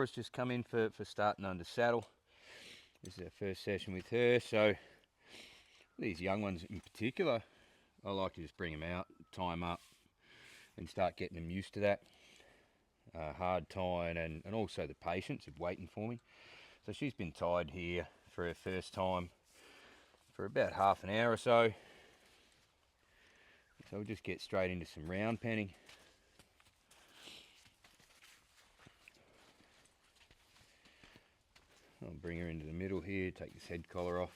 Aurora's just come in for starting under saddle. This is our first session with her, so these young ones in particular, I like to just bring them out, tie them up, and start getting them used to that. Hard tying and also the patience of waiting for me. So she's been tied here for her first time for about half an hour or so. So we'll just get straight into some round penning. I'll bring her into the middle here, take this head collar off.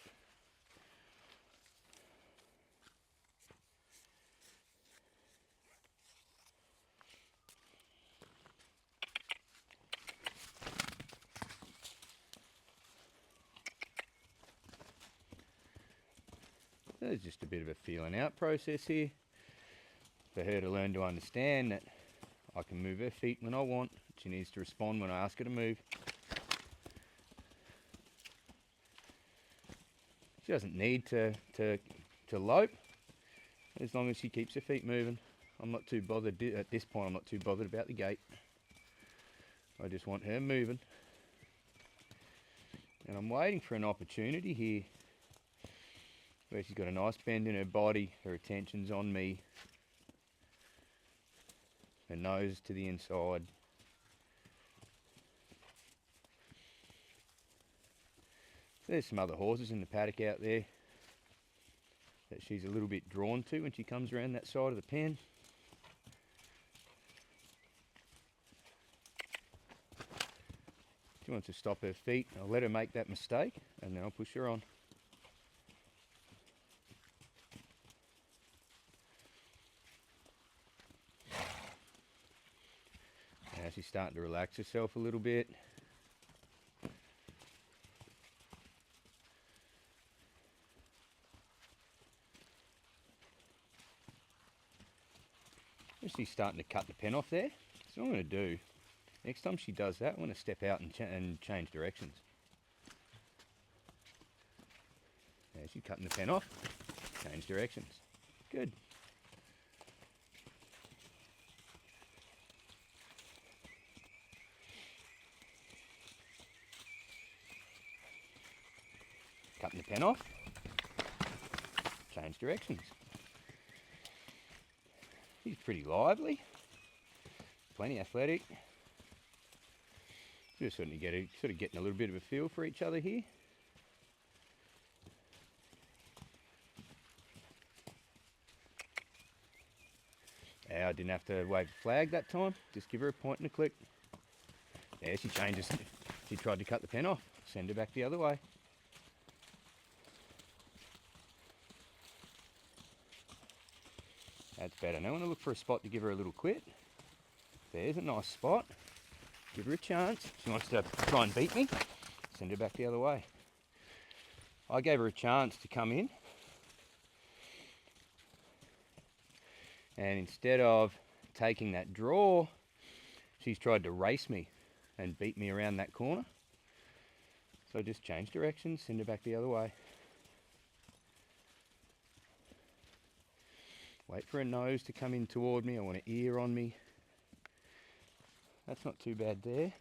There's just a bit of a feeling out process here for her to learn to understand that I can move her feet when I want. She needs to respond when I ask her to move. She doesn't need to lope as long as she keeps her feet moving. I'm not too bothered at this point. I'm not too bothered about the gait. I just want her moving, and I'm waiting for an opportunity here where she's got a nice bend in her body, her attention's on me, her nose to the inside. There's some other horses in the paddock out there that she's a little bit drawn to when she comes around that side of the pen. She wants to stop her feet. I'll let her make that mistake and then I'll push her on. Now she's starting to relax herself a little bit. She's starting to cut the pen off there. So what I'm going to do, next time she does that, I'm going to step out and change directions. Now she's cutting the pen off, change directions. Good. Cutting the pen off, change directions. He's pretty lively, plenty athletic. Just sort of getting a little bit of a feel for each other here. I didn't have to wave a flag that time, just give her a point and a click. Yeah, she changes. She tried to cut the pen off, send her back the other way. That's better. Now I want to look for a spot to give her a little quit. There's a nice spot. Give her a chance. She wants to try and beat me. Send her back the other way. I gave her a chance to come in. And instead of taking that draw, she's tried to race me and beat me around that corner. So just change directions, send her back the other way. Wait for her nose to come in toward me. I want her ear on me. That's not too bad there.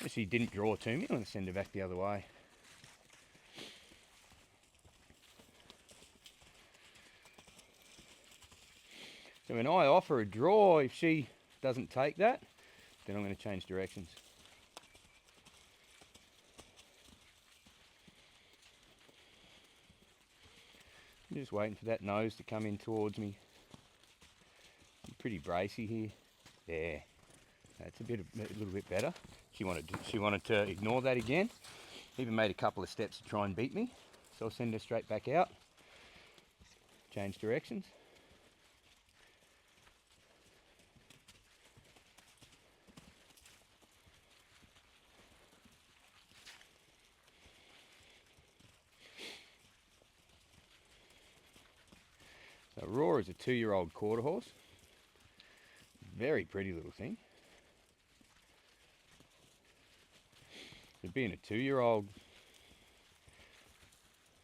If she didn't draw to me, I'm going to send her back the other way. So when I offer a draw, if she doesn't take that, then I'm going to change directions. I'm just waiting for that nose to come in towards me. I'm pretty bracy here. Yeah, that's a little bit better. She wanted to ignore that again. Even made a couple of steps to try and beat me. So I'll send her straight back out. Change directions. So Aurora is a 2-year-old quarter horse. Very pretty little thing. So being a 2-year-old,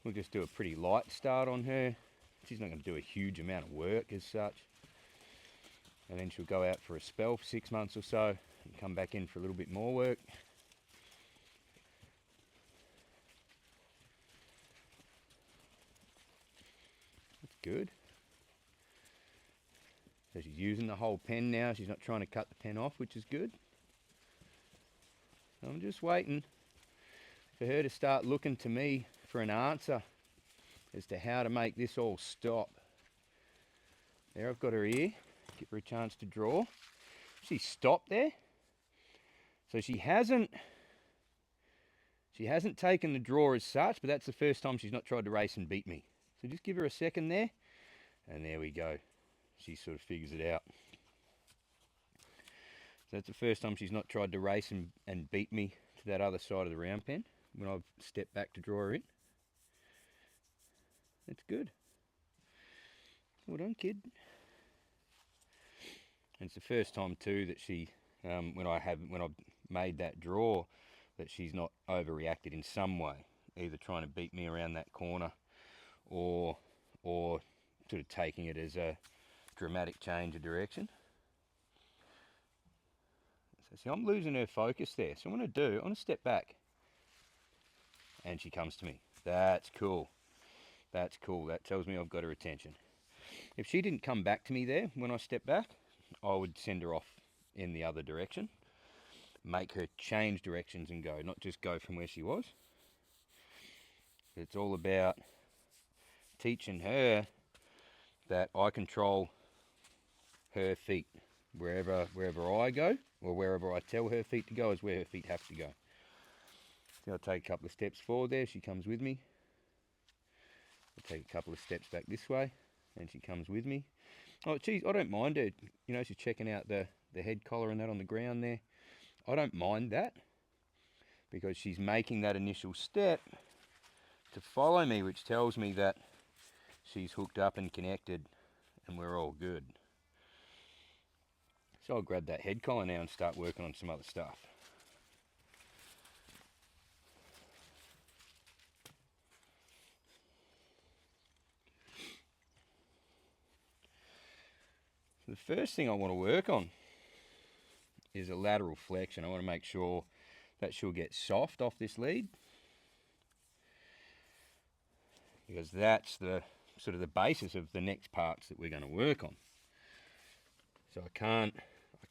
we'll just do a pretty light start on her. She's not going to do a huge amount of work as such. And then she'll go out for a spell for 6 months or so and come back in for a little bit more work. That's good. So she's using the whole pen now. She's not trying to cut the pen off, which is good. I'm just waiting for her to start looking to me for an answer as to how to make this all stop. There, I've got her ear. Give her a chance to draw. She stopped there. So she hasn't taken the draw as such, but that's the first time she's not tried to race and beat me. So just give her a second there, and there we go. She sort of figures it out. So that's the first time she's not tried to race and beat me to that other side of the round pen when I've stepped back to draw her in. That's good. Well done, kid. And it's the first time too that she, when I've made that draw, that she's not overreacted in some way, either trying to beat me around that corner, or sort of taking it as a dramatic change of direction. So see, I'm losing her focus there. So what I'm going to step back, and she comes to me. That's cool. That's cool. That tells me I've got her attention. If she didn't come back to me there when I step back, I would send her off in the other direction. Make her change directions and go, not just go from where she was. It's all about teaching her that I control her feet. Wherever I go, or wherever I tell her feet to go, is where her feet have to go. So I'll take a couple of steps forward there, she comes with me. I'll take a couple of steps back this way, and she comes with me. Oh, geez, I don't mind her. You know, she's checking out the head collar and that on the ground there. I don't mind that, because she's making that initial step to follow me, which tells me that she's hooked up and connected, and we're all good. So I'll grab that head collar now and start working on some other stuff. The first thing I want to work on is a lateral flexion. I want to make sure that she'll get soft off this lead, because that's the sort of the basis of the next parts that we're going to work on. So I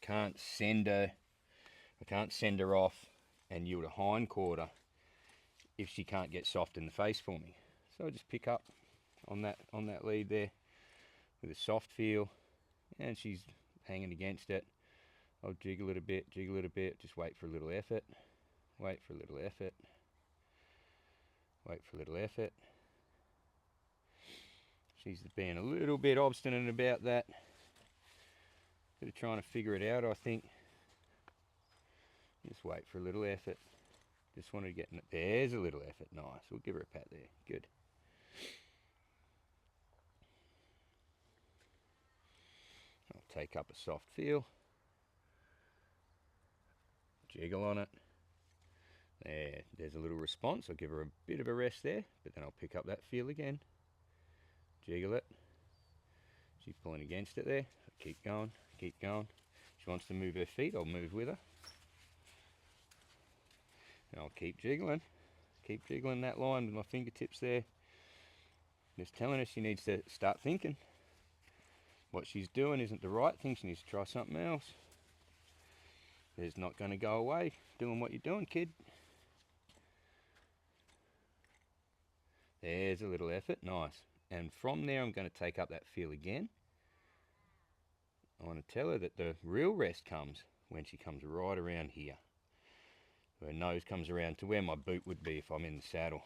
can't send her off and yield a hind quarter if she can't get soft in the face for me. So I just pick up on that lead there with a soft feel, and she's hanging against it. I'll jiggle it a bit, just wait for a little effort, wait for a little effort, wait for a little effort. She's being a little bit obstinate about that. Bit of trying to figure it out, I think. Just wait for a little effort. Just want to get, there's a little effort, nice. We'll give her a pat there, good. I'll take up a soft feel. Jiggle on it. There's a little response. I'll give her a bit of a rest there, but then I'll pick up that feel again. Jiggle it. She's pulling against it there. Keep going, keep going. She wants to move her feet, I'll move with her. And I'll keep jiggling that line with my fingertips there. Just telling her she needs to start thinking. What she's doing isn't the right thing, she needs to try something else. It's not going to go away doing what you're doing, kid. There's a little effort, nice. And from there I'm going to take up that feel again. I want to tell her that the real rest comes when she comes right around here. Her nose comes around to where my boot would be if I'm in the saddle.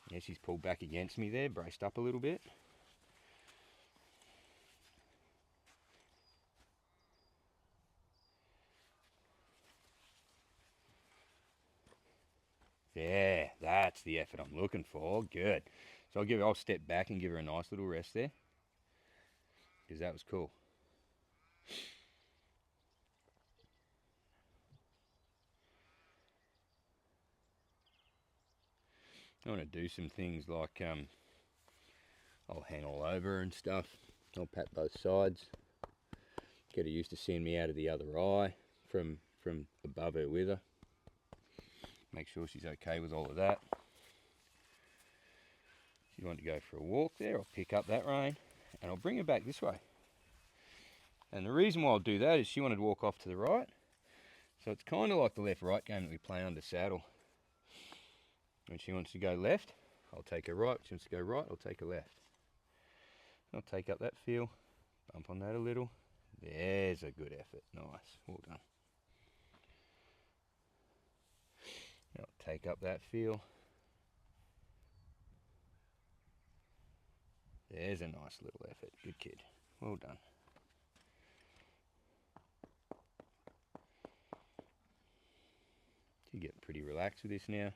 Yeah, she's pulled back against me there, braced up a little bit. Yeah, that's the effort I'm looking for. Good. So I'll step back and give her a nice little rest there, because that was cool. I want to do some things like I'll hang all over her and stuff. I'll pat both sides. Get her used to seeing me out of the other eye. from above her with her. Make sure she's okay with all of that. If you want to go for a walk there, I'll pick up that rein and I'll bring her back this way. And the reason why I'll do that is she wanted to walk off to the right. So it's kind of like the left-right game that we play under saddle. When she wants to go left, I'll take her right. When she wants to go right, I'll take her left. I'll take up that feel, bump on that a little. There's a good effort. Nice. Well done. I'll take up that feel. There's a nice little effort. Good kid. Well done. You're getting pretty relaxed with this now.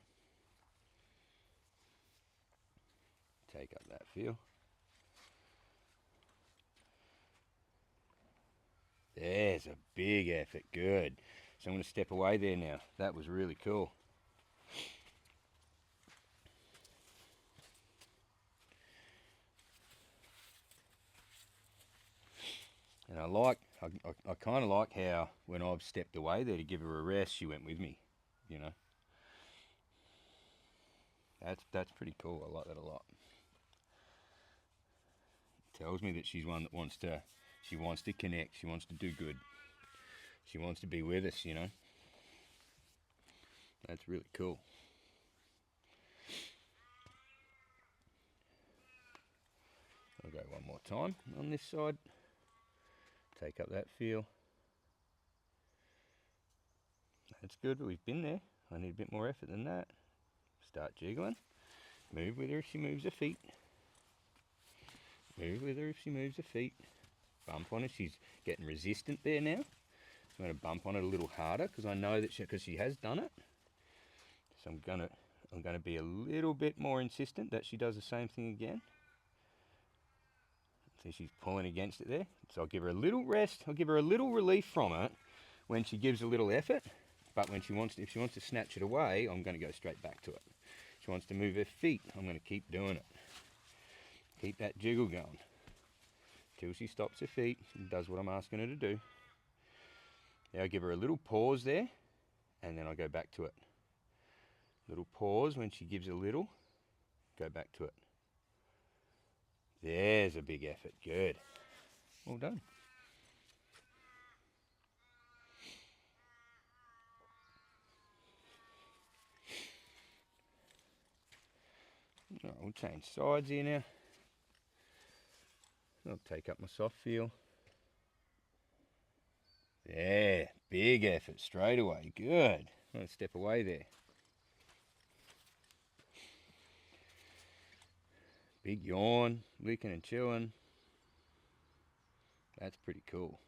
Take up that feel. There's a big effort. Good. So I'm going to step away there now. That was really cool. And I kind of like how when I've stepped away there to give her a rest, she went with me, you know. That's pretty cool. I like that a lot. Tells me that she's one that wants to connect, she wants to do good. She wants to be with us, you know. That's really cool. I'll go one more time on this side. Take up that feel. That's good, but we've been there. I need a bit more effort than that. Start jiggling. Move with her if she moves her feet. Move with her if she moves her feet. Bump on her. She's getting resistant there now. So I'm going to bump on it a little harder because I know that because she has done it. So I'm going to be a little bit more insistent that she does the same thing again. See, she's pulling against it there. So I'll give her a little rest. I'll give her a little relief from it when she gives a little effort. But when if she wants to snatch it away, I'm going to go straight back to it. If she wants to move her feet, I'm going to keep doing it. Keep that jiggle going till she stops her feet and does what I'm asking her to do. Now I give her a little pause there, and then I go back to it. Little pause when she gives a little, go back to it. There's a big effort. Good. Well done. Right, we'll change sides here now. I'll take up my soft feel. Yeah, big effort straight away. Good. I'm going to step away there. Big yawn, licking and chewing. That's pretty cool.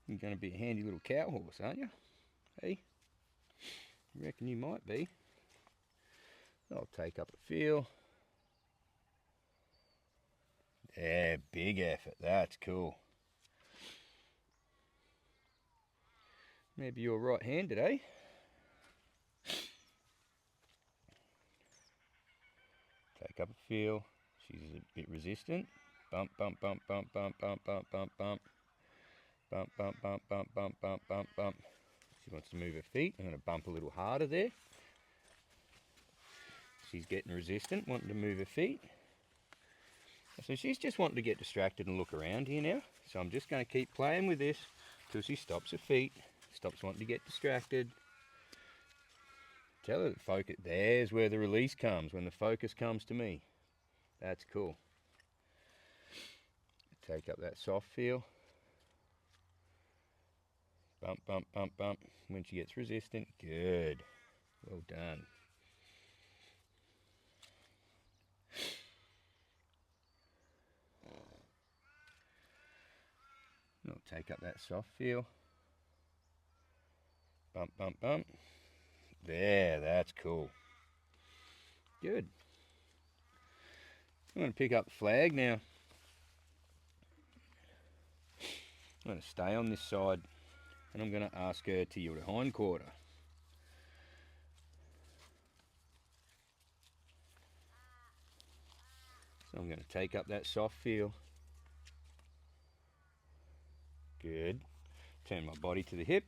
You're going to be a handy little cow horse, aren't you? Hey? I reckon you might be. I'll take up a feel. Yeah, big effort. That's cool. Maybe you're right-handed, eh? Take up a feel. She's a bit resistant. Bump, bump, bump, bump, bump, bump, bump, bump, bump. Bump, bump, bump, bump, bump, bump, bump, bump. She wants to move her feet. I'm going to bump a little harder there. She's getting resistant, wanting to move her feet. So she's just wanting to get distracted and look around here now. So I'm just going to keep playing with this till she stops her feet, stops wanting to get distracted. Tell her that focus. There's where the release comes, when the focus comes to me. That's cool. Take up that soft feel. Bump, bump, bump, bump. When she gets resistant, good. Well done. I'll take up that soft feel. Bump, bump, bump. There, that's cool. Good. I'm going to pick up the flag now. I'm going to stay on this side and I'm going to ask her to yield a hind quarter. So I'm going to take up that soft feel. Good. Turn my body to the hip.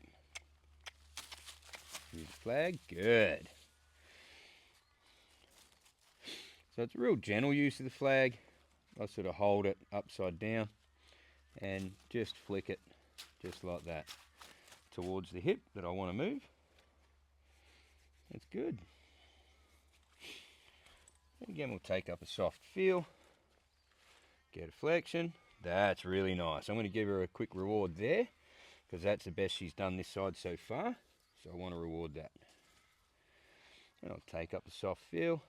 Use the flag. Good. So it's a real gentle use of the flag. I sort of hold it upside down and just flick it just like that towards the hip that I want to move. That's good. Again, we'll take up a soft feel, get a flexion. That's really nice. I'm going to give her a quick reward there because that's the best she's done this side so far. So I want to reward that. And I'll take up a soft feel.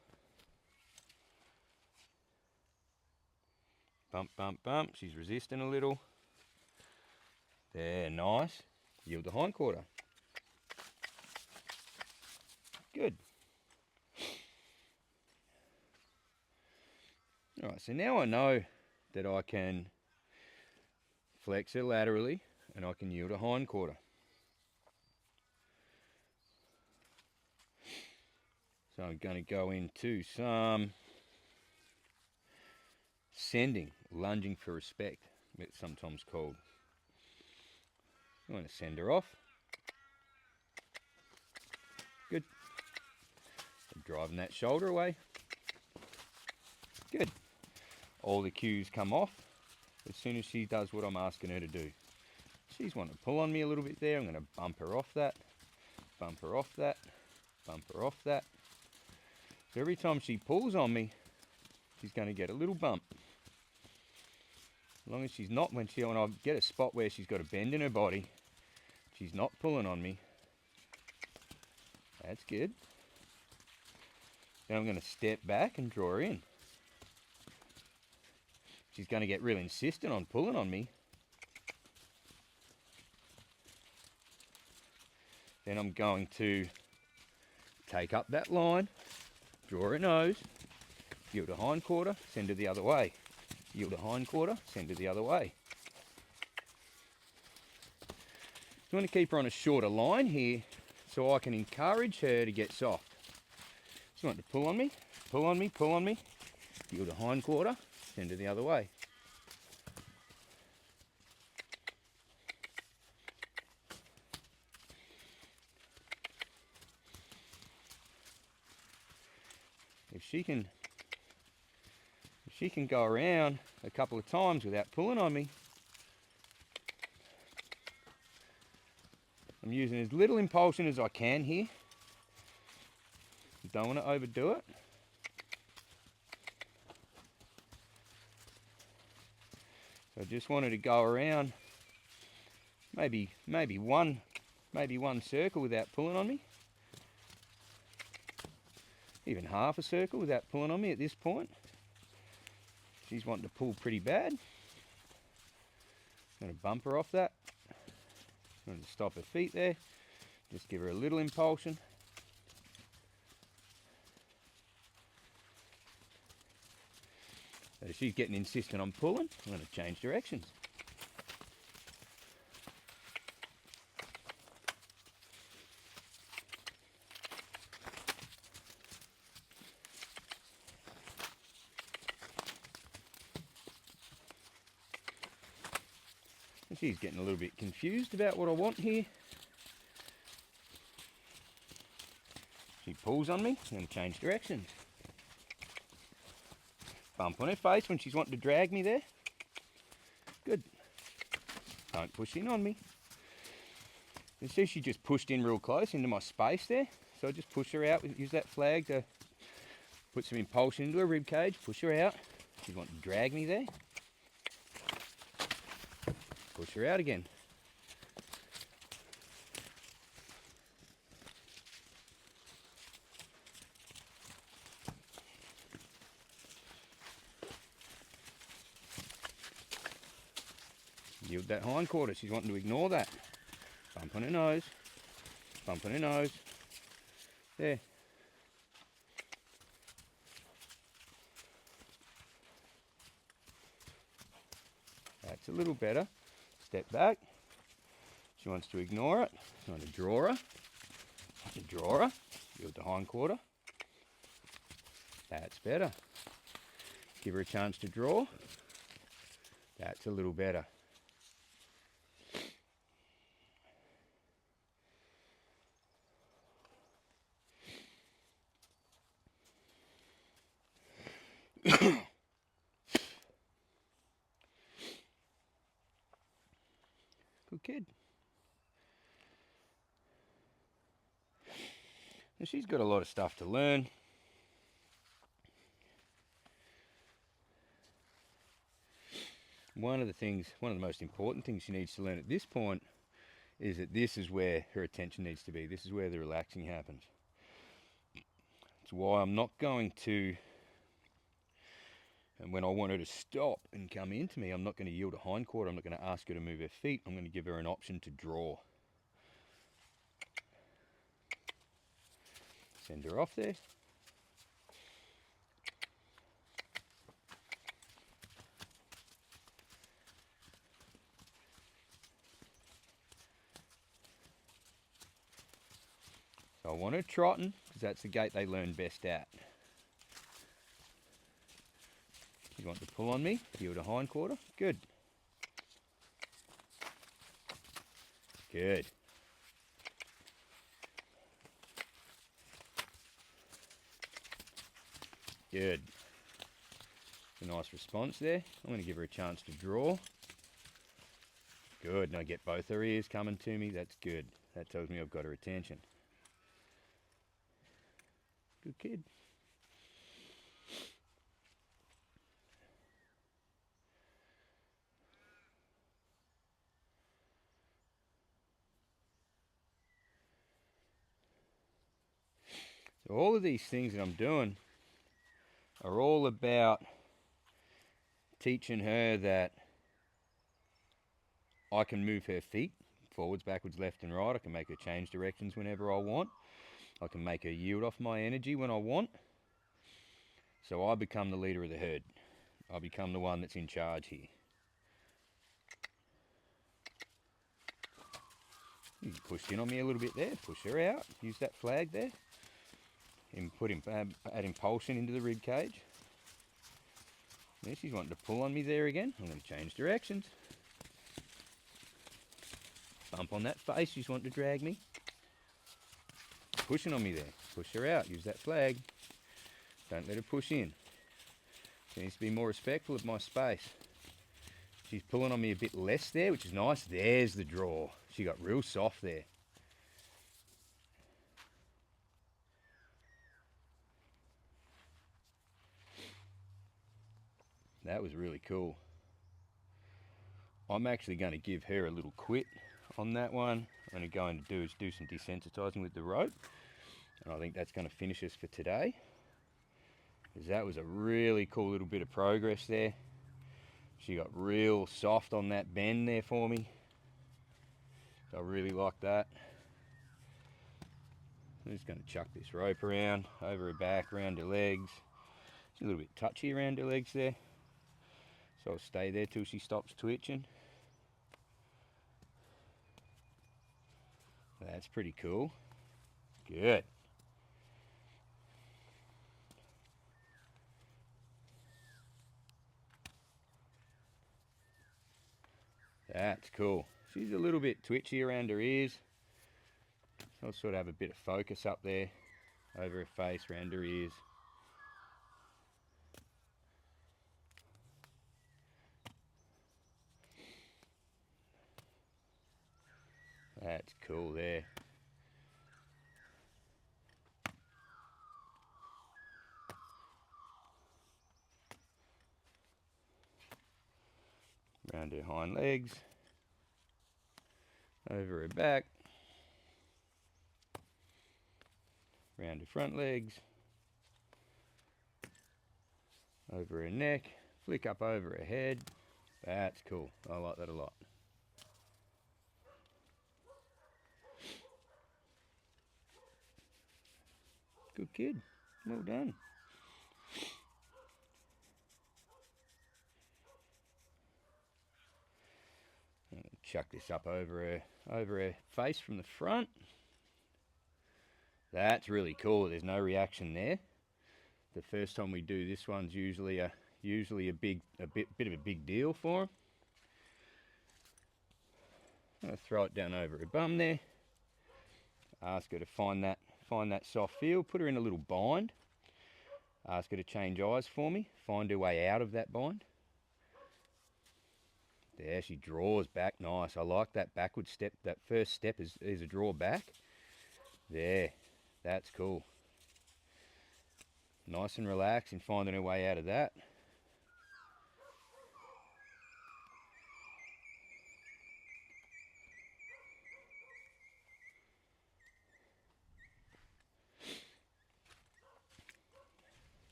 Bump, bump, bump. She's resisting a little. There, nice. Yield the hindquarter. Good. Alright, so now I know that I can flex her laterally and I can yield a hindquarter. So I'm going to go into some sending, lunging for respect, it's sometimes called. I'm going to send her off. Good. I'm driving that shoulder away. Good. All the cues come off as soon as she does what I'm asking her to do. She's wanting to pull on me a little bit there. I'm going to bump her off that, bump her off that, bump her off that. So every time she pulls on me, she's going to get a little bump. As long as she's not, when I get a spot where she's got a bend in her body, she's not pulling on me. That's good. Then I'm going to step back and draw her in. She's going to get real insistent on pulling on me. Then I'm going to take up that line, draw her nose, yield a hindquarter, send her the other way. Yield a hindquarter, send her the other way. You want to keep her on a shorter line here so I can encourage her to get soft. She wants to pull on me, pull on me, pull on me. Yield a hindquarter, send her the other way. If she can go around a couple of times without pulling on me, I'm using as little impulsion as I can here. Don't want to overdo it. So I just wanted to go around maybe one circle without pulling on me. Even half a circle without pulling on me at this point. She's wanting to pull pretty bad. I'm going to bump her off that. I'm going to stop her feet there. Just give her a little impulsion. So if she's getting insistent on pulling, I'm going to change directions. She's getting a little bit confused about what I want here. She pulls on me, I'm going to change directions. Bump on her face when she's wanting to drag me there. Good. Don't push in on me. You see she just pushed in real close into my space there. So I just push her out, use that flag to put some impulsion into her rib cage, push her out. She's wanting to drag me there. Push her out again. Yield that hindquarter. She's wanting to ignore that. Bump on her nose. Bump on her nose. There. That's a little better. Step back. She wants to ignore it. So I'm going to draw her. Draw her. Yield the hindquarter. That's better. Give her a chance to draw. That's a little better. Good kid. And she's got a lot of stuff to learn. One of the most important things she needs to learn at this point is that this is where her attention needs to be. This is where the relaxing happens. It's why I'm not going to, and when I want her to stop and come into me, I'm not going to yield a hindquarter. I'm not going to ask her to move her feet. I'm going to give her an option to draw. Send her off there. So I want her trotting, because that's the gait they learn best at. You want to pull on me, yield a hindquarter. Good. Good. Good. A nice response there. I'm going to give her a chance to draw. Good. And I get both her ears coming to me. That's good. That tells me I've got her attention. Good kid. So all of these things that I'm doing are all about teaching her that I can move her feet forwards, backwards, left and right. I can make her change directions whenever I want. I can make her yield off my energy when I want. So I become the leader of the herd. I become the one that's in charge here. You pushed in on me a little bit there. Push her out. Use that flag there. And add impulsion into the rib cage. There, she's wanting to pull on me there again. I'm going to change directions. Bump on that face. She's wanting to drag me. Pushing on me there. Push her out. Use that flag. Don't let her push in. She needs to be more respectful of my space. She's pulling on me a bit less there, which is nice. There's the draw. She got real soft there. That was really cool. I'm actually going to give her a little quit on that one. I'm going to do is do some desensitizing with the rope. And I think that's going to finish us for today. Because that was a really cool little bit of progress there. She got real soft on that bend there for me. So I really like that. I'm just going to chuck this rope around, over her back, around her legs. She's a little bit touchy around her legs there. So I'll stay there till she stops twitching. That's pretty cool. Good. That's cool. She's a little bit twitchy around her ears. So I'll sort of have a bit of focus up there, over her face, around her ears. That's cool there. Around her hind legs, over her back, around her front legs, over her neck, flick up over her head. That's cool. I like that a lot. Good kid. Well done. Chuck this up over her face from the front. That's really cool. There's no reaction there. The first time we do this one's usually a bit of a big deal for him. I'm gonna throw it down over her bum there. Ask her to find that soft feel. Put her in a little bind. Ask her to change eyes for me. Find her way out of that bind. There, she draws back nice. I like that backward step. That first step is a draw back. There, that's cool. Nice and relaxed and finding her way out of that.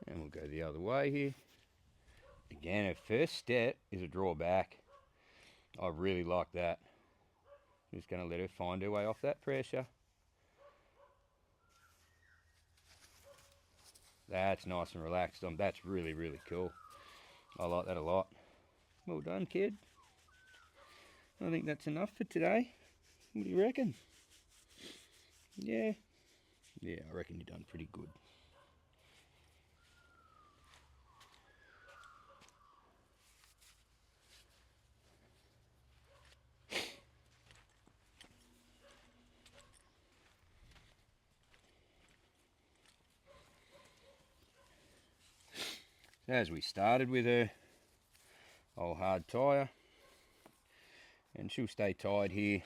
And we'll go the other way here. Again, her first step is a draw back. I really like that. Just going to let her find her way off that pressure. That's nice and relaxed. That's really, really cool. I like that a lot. Well done, kid. I think that's enough for today. What do you reckon? Yeah? Yeah, I reckon you've done pretty good. As we started with her, I'll hard tie her, and she'll stay tied here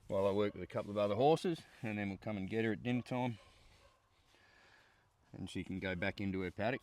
while I work with a couple of other horses, and then we'll come and get her at dinner time and she can go back into her paddock.